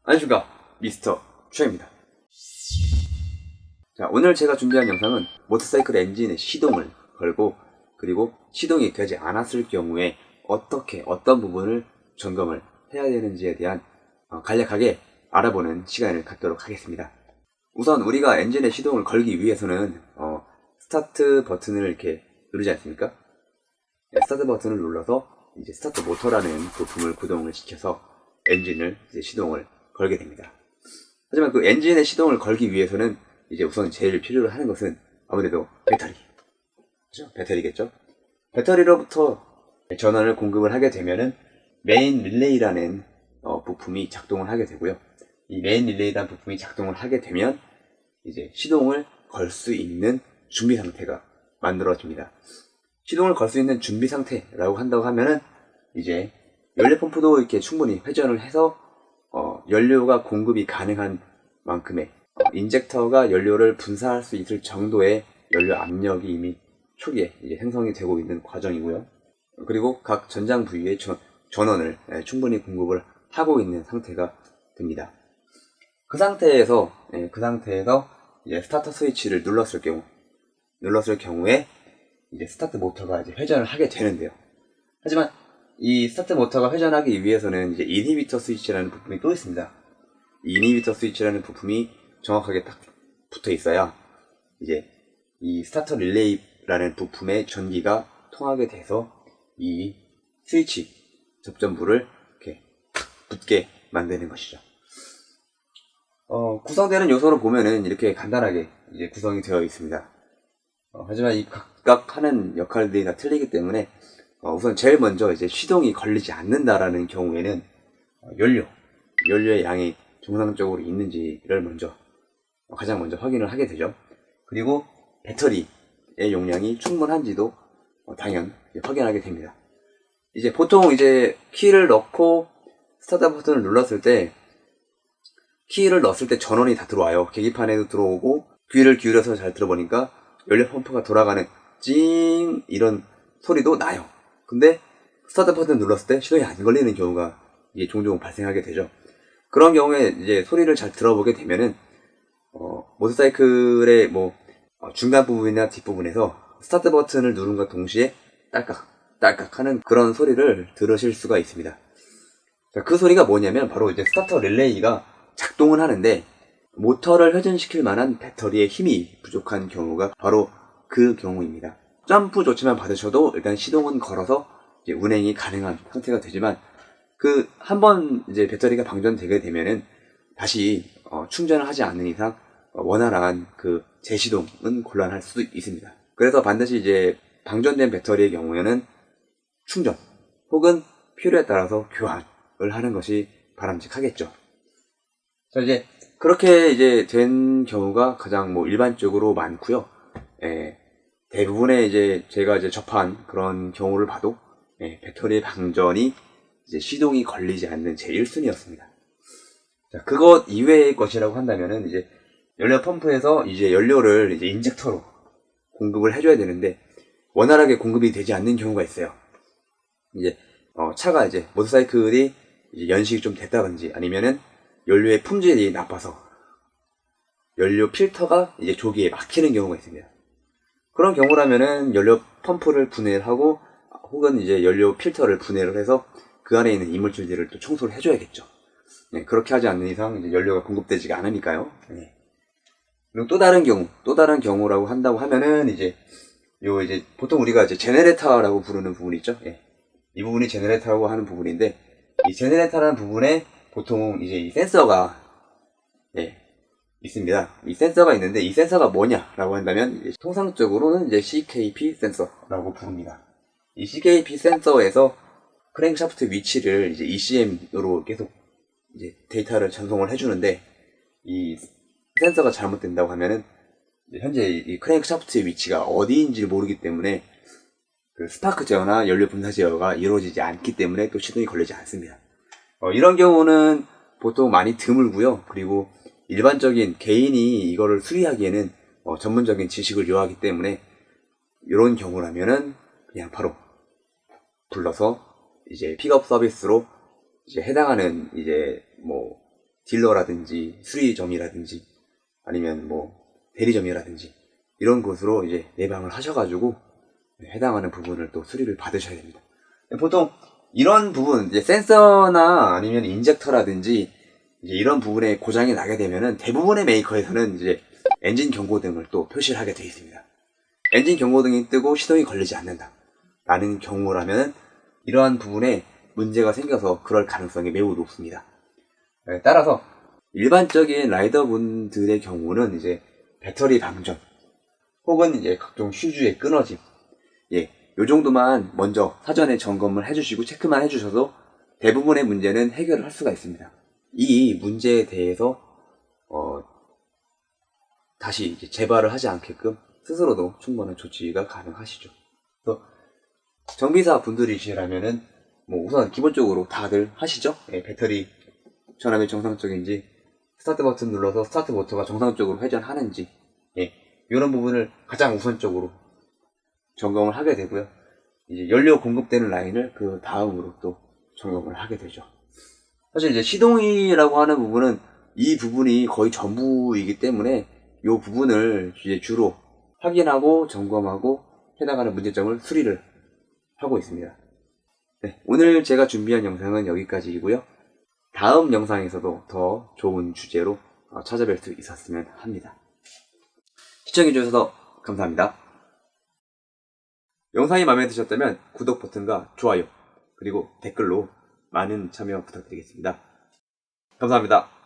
안녕하십니까, 미스터 최입니다. 자, 오늘 제가 준비한 영상은 모터사이클 엔진의 시동을 걸고 그리고 시동이 되지 않았을 경우에 어떤 부분을 점검을 해야 되는지에 대한 간략하게 알아보는 시간을 갖도록 하겠습니다. 우선 우리가 엔진의 시동을 걸기 위해서는 스타트 버튼을 이렇게 누르지 않습니까? 스타트 버튼을 눌러서 이제 스타트 모터라는 부품을 구동을 시켜서 엔진을 이제 시동을 걸게 됩니다. 하지만 그 엔진의 시동을 걸기 위해서는 이제 우선 제일 필요로 하는 것은 아무래도 배터리. 그렇죠? 배터리겠죠? 배터리로부터 전원을 공급을 하게 되면은 메인 릴레이라는 부품이 작동을 하게 되고요. 이 메인 릴레이라는 부품이 작동을 하게 되면 이제 시동을 걸 수 있는 준비 상태가 만들어집니다. 시동을 걸 수 있는 준비 상태라고 한다고 하면은 이제 연료 펌프도 이렇게 충분히 회전을 해서 연료가 공급이 가능한 만큼의 인젝터가 연료를 분사할 수 있을 정도의 연료 압력이 이미 초기에 이제 생성이 되고 있는 과정이고요. 그리고 각 전장 부위에 전원을 충분히 공급을 하고 있는 상태가 됩니다. 그 상태에서 이제 스타터 스위치를 눌렀을 경우에 이제 스타트 모터가 이제 회전을 하게 되는데요. 하지만 이 스타트 모터가 회전하기 위해서는 이제 이니비터 스위치라는 부품이 또 있습니다. 이 이니비터 스위치라는 부품이 정확하게 딱 붙어 있어야 이제 이 스타터 릴레이라는 부품의 전기가 통하게 돼서 이 스위치 접전부를 이렇게 붙게 만드는 것이죠. 구성되는 요소로 보면은 이렇게 간단하게 이제 구성이 되어 있습니다. 하지만 이 각각 하는 역할들이 다 틀리기 때문에 우선 제일 먼저 이제 시동이 걸리지 않는다라는 경우에는 연료의 양이 정상적으로 있는지를 가장 먼저 확인을 하게 되죠. 그리고 배터리의 용량이 충분한지도 당연 확인하게 됩니다. 이제 보통 이제 키를 넣고 스타트 버튼을 눌렀을 때 전원이 다 들어와요. 계기판에도 들어오고 귀를 기울여서 잘 들어보니까 연료 펌프가 돌아가는 찡 이런 소리도 나요. 근데 스타트 버튼 눌렀을 때 시동이 안 걸리는 경우가 이게 종종 발생하게 되죠. 그런 경우에 이제 소리를 잘 들어보게 되면은 모터사이클의 중간 부분이나 뒷부분에서 스타트 버튼을 누른과 동시에 딸깍 하는 그런 소리를 들으실 수가 있습니다. 자, 그 소리가 뭐냐면 바로 이제 스타터 릴레이가 작동을 하는데 모터를 회전시킬 만한 배터리의 힘이 부족한 경우가 바로 그 경우입니다. 점프 조치만 받으셔도 일단 시동은 걸어서 이제 운행이 가능한 상태가 되지만 한번 이제 배터리가 방전되게 되면은 다시 충전을 하지 않는 이상 원활한 재시동은 곤란할 수도 있습니다. 그래서 반드시 이제 방전된 배터리의 경우에는 충전 혹은 필요에 따라서 교환을 하는 것이 바람직하겠죠. 자, 이제 그렇게 이제 된 경우가 가장 일반적으로 많고요. 대부분의 이제 제가 이제 접한 그런 경우를 봐도 배터리 방전이 이제 시동이 걸리지 않는 제 1순위였습니다. 자, 그것 이외의 것이라고 한다면은 이제 연료 펌프에서 이제 연료를 이제 인젝터로 공급을 해줘야 되는데 원활하게 공급이 되지 않는 경우가 있어요. 이제 차가 이제 모터사이클이 이제 연식이 좀 됐다든지 아니면은 연료의 품질이 나빠서 연료 필터가 이제 조기에 막히는 경우가 있습니다. 그런 경우라면은 연료 펌프를 분해를 하고 혹은 이제 연료 필터를 분해를 해서 그 안에 있는 이물질들을 또 청소를 해줘야겠죠. 그렇게 하지 않는 이상 이제 연료가 공급되지가 않으니까요. 그리고 또 다른 경우라고 한다고 하면은 이제 보통 우리가 이제 제네레이터라고 부르는 부분이 있죠. 이 부분이 제네레이터라고 하는 부분인데 이 제네레이터라는 부분에 보통 이제 이 센서가 있습니다. 이 센서가 있는데 이 센서가 뭐냐라고 한다면 통상적으로는 이제 CKP 센서라고 부릅니다. 이 CKP 센서에서 크랭크샤프트 위치를 이제 ECM으로 계속 이제 데이터를 전송을 해주는데 이 센서가 잘못된다고 하면은 현재 이 크랭크샤프트의 위치가 어디인지 모르기 때문에 스파크 제어나 연료 분사 제어가 이루어지지 않기 때문에 또 시동이 걸리지 않습니다. 이런 경우는 보통 많이 드물고요. 그리고 일반적인 개인이 이거를 수리하기에는 전문적인 지식을 요하기 때문에 이런 경우라면은 그냥 바로 불러서 이제 픽업 서비스로 이제 해당하는 이제 딜러라든지 수리점이라든지 아니면 뭐 대리점이라든지 이런 곳으로 이제 내방을 하셔가지고 해당하는 부분을 또 수리를 받으셔야 됩니다. 보통 이런 부분, 이제 센서나 아니면 인젝터라든지 이제 이런 부분에 고장이 나게 되면은 대부분의 메이커에서는 이제 엔진 경고등을 또 표시를 하게 되어 있습니다. 엔진 경고등이 뜨고 시동이 걸리지 않는다 라는 경우라면 이러한 부분에 문제가 생겨서 그럴 가능성이 매우 높습니다. 따라서 일반적인 라이더분들의 경우는 이제 배터리 방전 혹은 이제 각종 휴즈의 끊어짐, 요 정도만 먼저 사전에 점검을 해주시고 체크만 해주셔도 대부분의 문제는 해결을 할 수가 있습니다. 이 문제에 대해서 다시 이제 재발을 하지 않게끔 스스로도 충분한 조치가 가능하시죠. 또 정비사 분들이시라면은 뭐 우선 기본적으로 다들 하시죠. 배터리 전압이 정상적인지, 스타트 버튼 눌러서 스타트 모터가 정상적으로 회전하는지, 이런 부분을 가장 우선적으로 점검을 하게 되고요. 이제 연료 공급되는 라인을 그 다음으로 또 점검을 하게 되죠. 사실 이제 시동이라고 하는 부분은 이 부분이 거의 전부이기 때문에 이 부분을 이제 주로 확인하고 점검하고 해당하는 문제점을 수리를 하고 있습니다. 네, 오늘 제가 준비한 영상은 여기까지이고요. 다음 영상에서도 더 좋은 주제로 찾아뵐 수 있었으면 합니다. 시청해주셔서 감사합니다. 영상이 마음에 드셨다면 구독 버튼과 좋아요 그리고 댓글로 많은 참여 부탁드리겠습니다. 감사합니다.